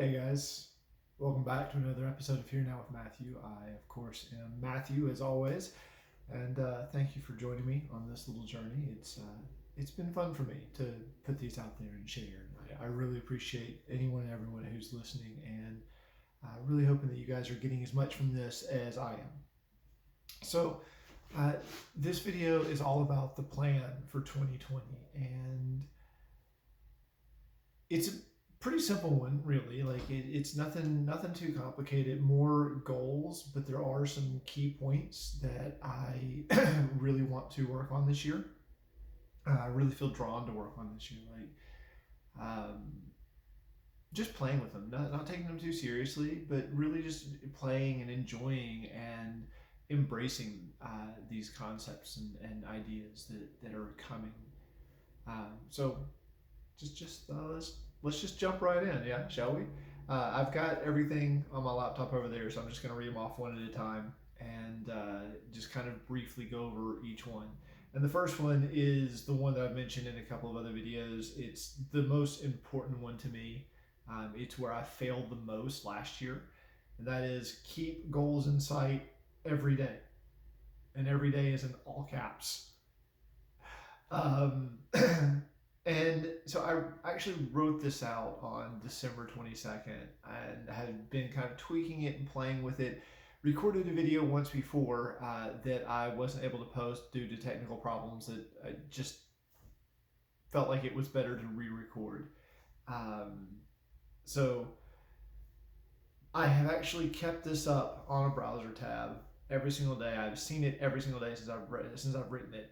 Hey guys, welcome back to another episode of Here Now with Matthew. I, of course, am Matthew as always, and thank you for joining me on this little journey. It's been fun for me to put these out there and share. I really appreciate anyone and everyone who's listening, and really hoping that you guys are getting as much from this as I am. So, uh, this video is all about the plan for 2020, and it's a pretty simple one, really. It's nothing too complicated. More goals, but there are some key points that I really want to work on this year. I really feel drawn to work on this year, um, just playing with them, not taking them too seriously, but really just playing and enjoying and embracing these concepts and ideas that are coming. So let's just jump right in, yeah, shall we? I've got everything on my laptop over there, so I'm just going to read them off one at a time and just kind of briefly go over each one. And the first one is the one that I've mentioned in a couple of other videos. It's the most important one to me. It's where I failed the most last year, and that is keep goals in sight every day. And every day is in all caps. Um, And so I actually wrote this out on December 22nd and had been kind of tweaking it and playing with it. Recorded a video once before that I wasn't able to post due to technical problems that I just felt like it was better to re-record. So I have actually kept this up on a browser tab every single day. I've seen it every single day since I've written it.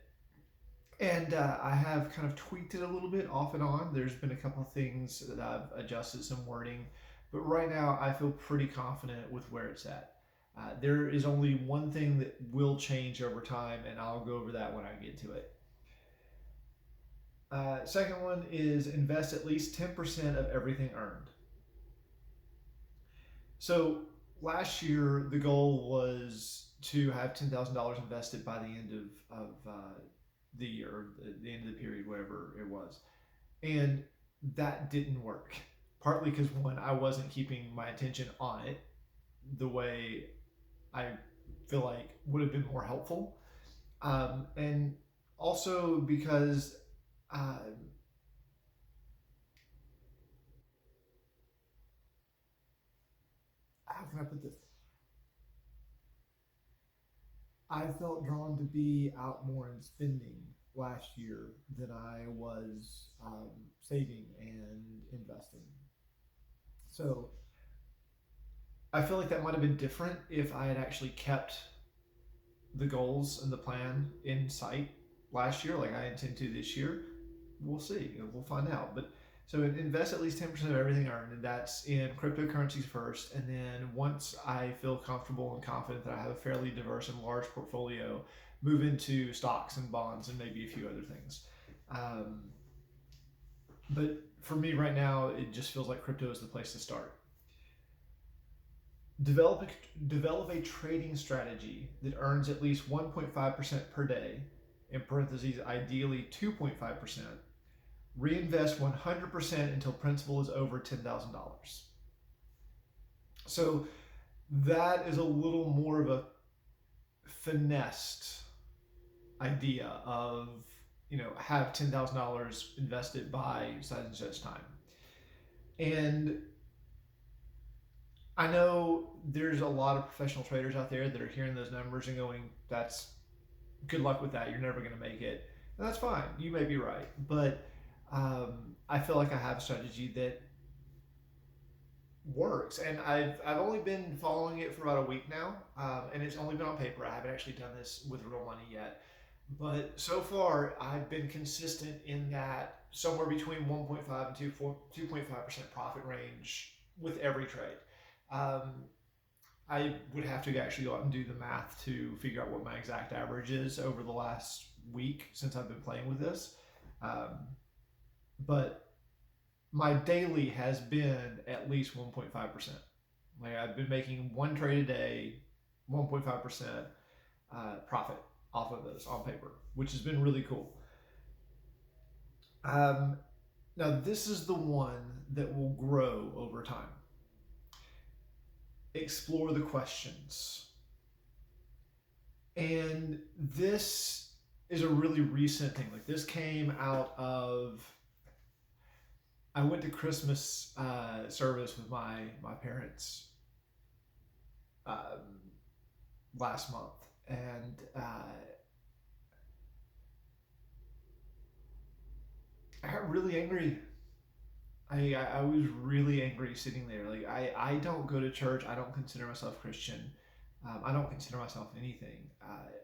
And I have kind of tweaked it a little bit off and on. There's been a couple of things that I've adjusted some wording, but right now I feel pretty confident with where it's at. There is only one thing that will change over time, and I'll go over that when I get to it. Second one is invest at least 10% of everything earned. So last year, the goal was to have $10,000 invested by the end of the year, or the end of the period, whatever it was. And that didn't work. Partly because, one, I wasn't keeping my attention on it the way I feel like would have been more helpful. And also because, how can I put this? I felt drawn to be out more and spending last year than I was saving and investing. So I feel like that might have been different if I had actually kept the goals and the plan in sight last year, like I intend to this year. We'll see. We'll find out. But so invest at least 10% of everything earned, and that's in cryptocurrencies first. And then once I feel comfortable and confident that I have a fairly diverse and large portfolio, move into stocks and bonds and maybe a few other things. Um, but for me right now, it just feels like crypto is the place to start. Develop a trading strategy that earns at least 1.5% per day, in parentheses, ideally 2.5%. Reinvest 100% until principal is over $10,000. So that is a little more of a finessed idea of, have $10,000 invested by such and such time. And I know there's a lot of professional traders out there that are hearing those numbers and going, that's good luck with that. You're never going to make it. And that's fine. You may be right. But I feel like I have a strategy that works. And I've only been following it for about a week now. And it's only been on paper. I haven't actually done this with real money yet. But so far, I've been consistent in that somewhere between 1.5 and 2.5% profit range with every trade. I would have to actually go out and do the math to figure out what my exact average is over the last week since I've been playing with this. But my daily has been at least 1.5%. Like I've been making one trade a day, 1.5% profit off of those on paper, which has been really cool. Now, this is the one that will grow over time. explore the questions. And this is a really recent thing. Like this came out of, I went to Christmas service with my parents um, last month, and I got really angry. I was really angry sitting there. Like I don't go to church. I don't consider myself Christian. I don't consider myself anything.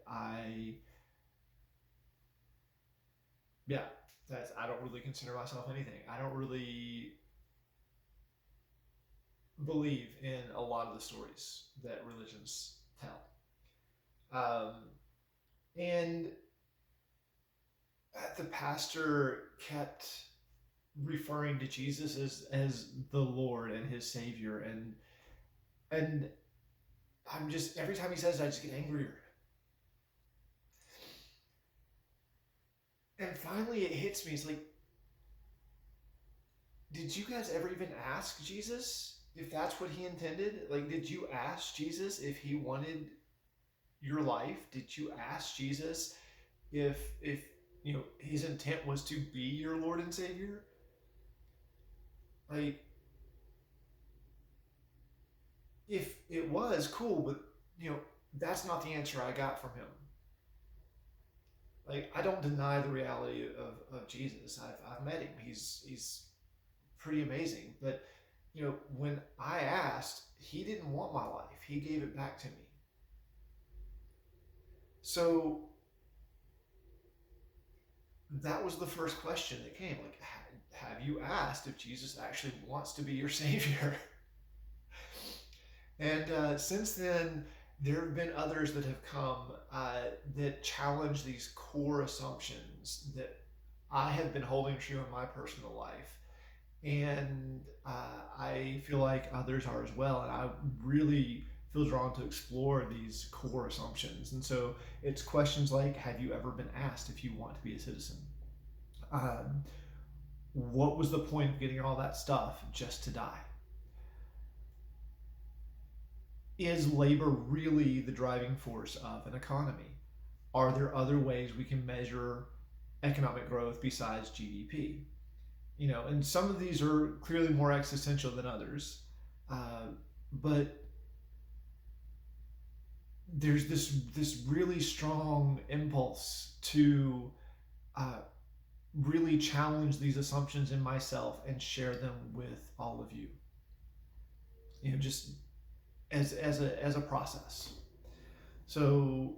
I yeah, that's I don't really consider myself anything. I don't really believe in a lot of the stories that religions tell. Um, and the pastor kept referring to Jesus as the Lord and his Savior, and I'm just every time he says it, I just get angrier. And finally, it hits me. It's like, did you guys ever even ask Jesus if that's what he intended? Like, did you ask Jesus if he wanted your life? Did you ask Jesus if his intent was to be your Lord and Savior? Like, if it was, cool, but that's not the answer I got from him. Like, I don't deny the reality of Jesus. I've met him. He's pretty amazing. But when I asked, he didn't want my life. He gave it back to me. So that was the first question that came. Like, have you asked if Jesus actually wants to be your Savior? And since then, there have been others that have come that challenge these core assumptions that I have been holding true in my personal life. And I feel like others are as well. And I really feel drawn to explore these core assumptions. And so it's questions like, have you ever been asked if you want to be a citizen? What was the point of getting all that stuff just to die? Is labor really the driving force of an economy? Are there other ways we can measure economic growth besides GDP? And some of these are clearly more existential than others, but there's this really strong impulse to really challenge these assumptions in myself and share them with all of you. Just as a process. So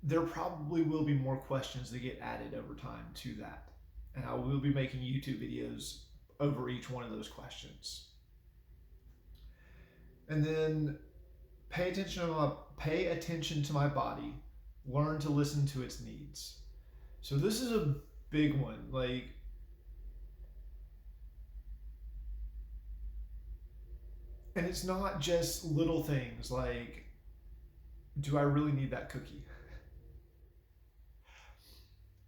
there probably will be more questions that get added over time to that, and I will be making YouTube videos over each one of those questions. And then pay attention to my body. Learn to listen to its needs. So this is a big one. Like, and it's not just little things like, do I really need that cookie?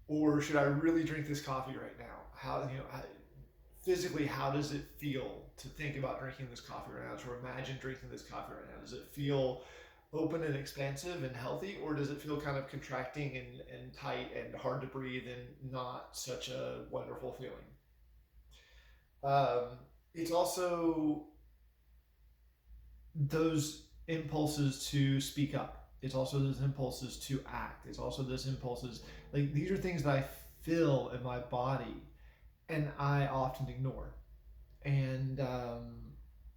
Or should I really drink this coffee right now? Physically, how does it feel to think about drinking this coffee right now, to imagine drinking this coffee right now? Does it feel open and expansive and healthy, or does it feel kind of contracting and tight and hard to breathe and not such a wonderful feeling? It's also those impulses to speak up. It's also those impulses to act. It's also those impulses, like, these are things that I feel in my body and I often ignore. And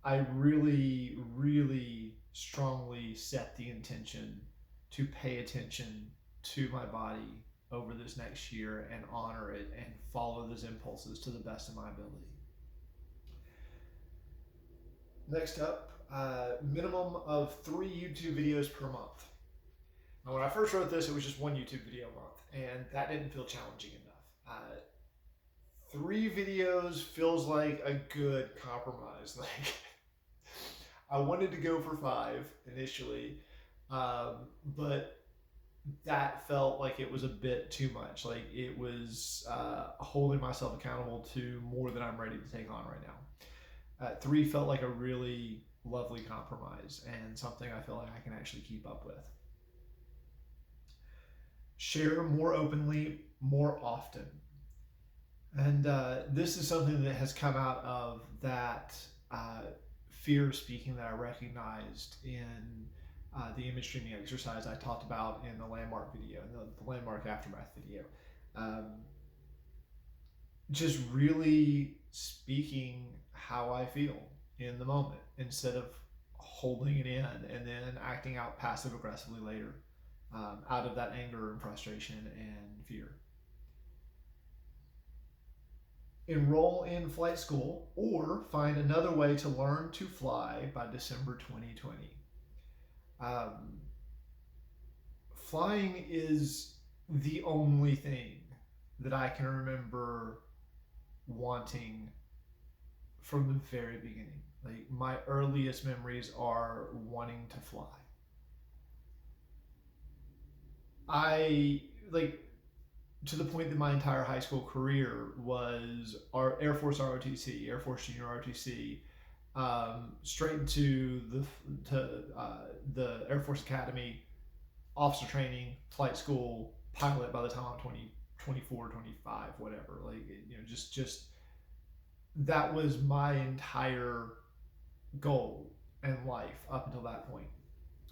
I really, really strongly set the intention to pay attention to my body over this next year and honor it and follow those impulses to the best of my ability. Next up, minimum of 3 YouTube videos per month. Now, when I first wrote this, it was just 1 YouTube video a month, and that didn't feel challenging enough. 3 videos feels like a good compromise. Like, I wanted to go for 5 initially, but that felt like it was a bit too much. Like, it was holding myself accountable to more than I'm ready to take on right now. 3 felt like a really lovely compromise and something I feel like I can actually keep up with. Share more openly, more often. And this is something that has come out of that uh, fear of speaking that I recognized in the image streaming exercise I talked about in the landmark video, in the landmark aftermath video. Um, just really speaking how I feel in the moment instead of holding it in and then acting out passive aggressively later out of that anger and frustration and fear. Enroll in flight school or find another way to learn to fly by December 2020. Um, Flying is the only thing that I can remember wanting from the very beginning. Like my earliest memories are wanting to fly. I like to the point that my entire high school career was our Air Force ROTC, Air Force Junior ROTC, straight into the Air Force Academy, officer training, flight school, pilot by the time I'm 20, 24, 25, whatever. Like, just that was my entire goal in life up until that point.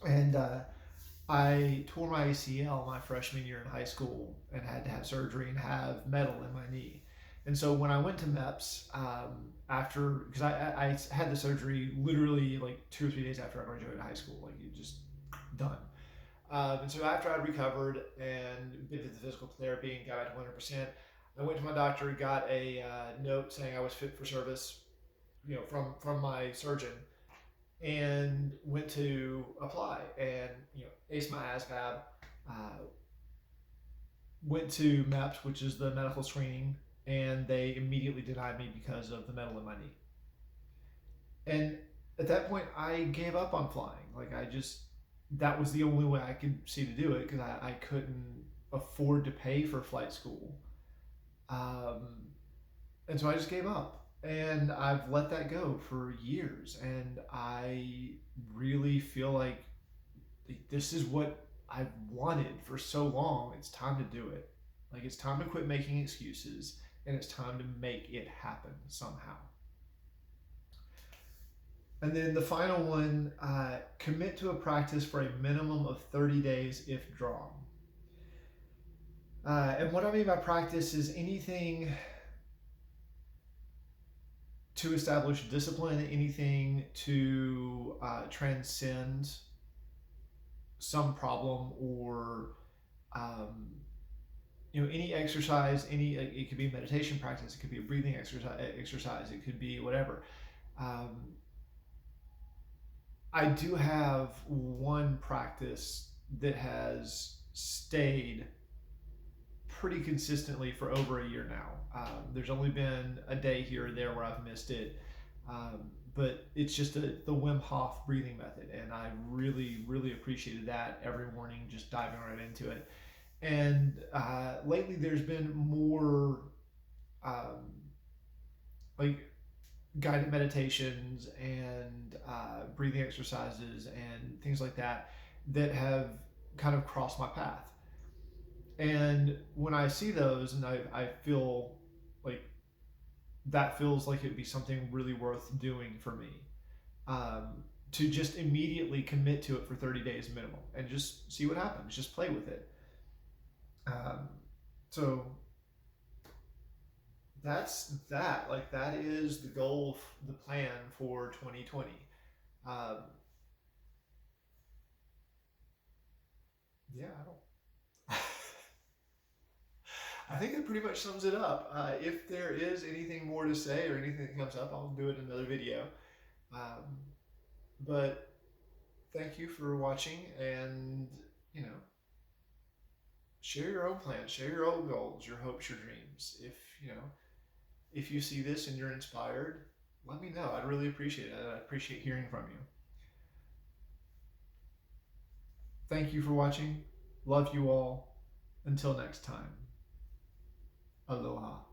And I tore my ACL my freshman year in high school and had to have surgery and have metal in my knee. And so when I went to MEPS, after, because I had the surgery literally like 2 or 3 days after I graduated high school, like it just done. And so after I recovered and did the physical therapy and got back to 100%, I went to my doctor, got a note saying I was fit for service, from my surgeon, and went to apply and aced my ASVAB, went to MEPS, which is the medical screening, and they immediately denied me because of the metal in my knee. And at that point, I gave up on flying. Like that was the only way I could see to do it because I couldn't afford to pay for flight school. And so I just gave up. And I've let that go for years. And I really feel like this is what I've wanted for so long. It's time to do it. Like it's time to quit making excuses and it's time to make it happen somehow. And then the final one, commit to a practice for a minimum of 30 days if drawn. And what I mean by practice is anything to establish discipline, anything to transcend some problem or any exercise, it could be meditation practice, it could be a breathing exercise, it could be whatever. I do have one practice that has stayed pretty consistently for over a year now. There's only been a day here or there where I've missed it, but it's just the Wim Hof breathing method, and I really, really appreciated that every morning, just diving right into it. And lately, there's been more like guided meditations and breathing exercises and things like that that have kind of crossed my path. And when I see those, and I feel like that feels like it'd be something really worth doing for me, to just immediately commit to it for 30 days minimum and just see what happens. Just play with it. So that's that. Like that is the goal, the plan for 2020. Yeah, I don't. I think that pretty much sums it up. If there is anything more to say or anything that comes up, I'll do it in another video. But thank you for watching, and share your own plans, share your own goals, your hopes, your dreams. If you see this and you're inspired, let me know. I'd really appreciate it. I'd appreciate hearing from you. Thank you for watching. Love you all. Until next time. Aloha.